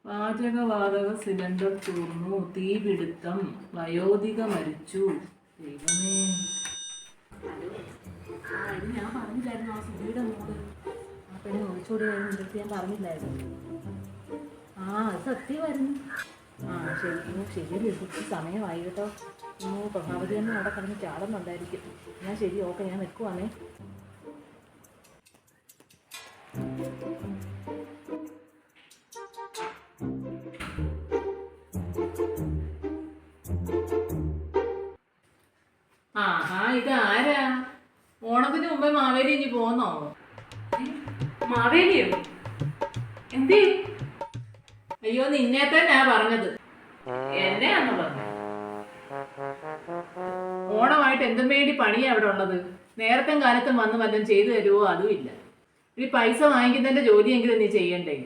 പാചകവാതക സിലിണ്ടർ തീർന്നു, തീപിടുത്തം, വയോധിക മരിച്ചു. ദൈവമേ. ഇത് ഞാൻ പറഞ്ഞില്ലായിരുന്നു, ആ സുധിയുടെ മോള് ആ പെണ്ണ് ഒളിച്ചോടി കഴിഞ്ഞ ഞാൻ പറഞ്ഞില്ലായിരുന്നു. അത് സത്യമായിരുന്നു. ശരി സമയമായി കേട്ടോ. പ്രഭാവതി തന്നെ അവിടെ കിടന്ന് ചാടുന്നുണ്ടായിരിക്കും. ശരി, ഓക്കെ, ഞാൻ വെക്കുവാണേ. ഇതാരാ? ഓണത്തിന് മുമ്പേ മാവേലി ഇനി പോന്നോ? മാവേലിയോ? എന്തേ? അയ്യോ, നിന്നെ തന്നെയാ പറഞ്ഞത്. എന്നെയാന്ന് പറഞ്ഞു. ഓണമായിട്ട് എന്തും വേണ്ടി പണിയാ അവിടെ ഉള്ളത്. നേരത്തെ കാലത്തും വന്ന് വല്ലതും ചെയ്തു തരുമോ? അതുമില്ല. ഈ പൈസ വാങ്ങിക്കുന്നതിന്റെ ജോലിയെങ്കിലും നീ ചെയ്യണ്ടേ?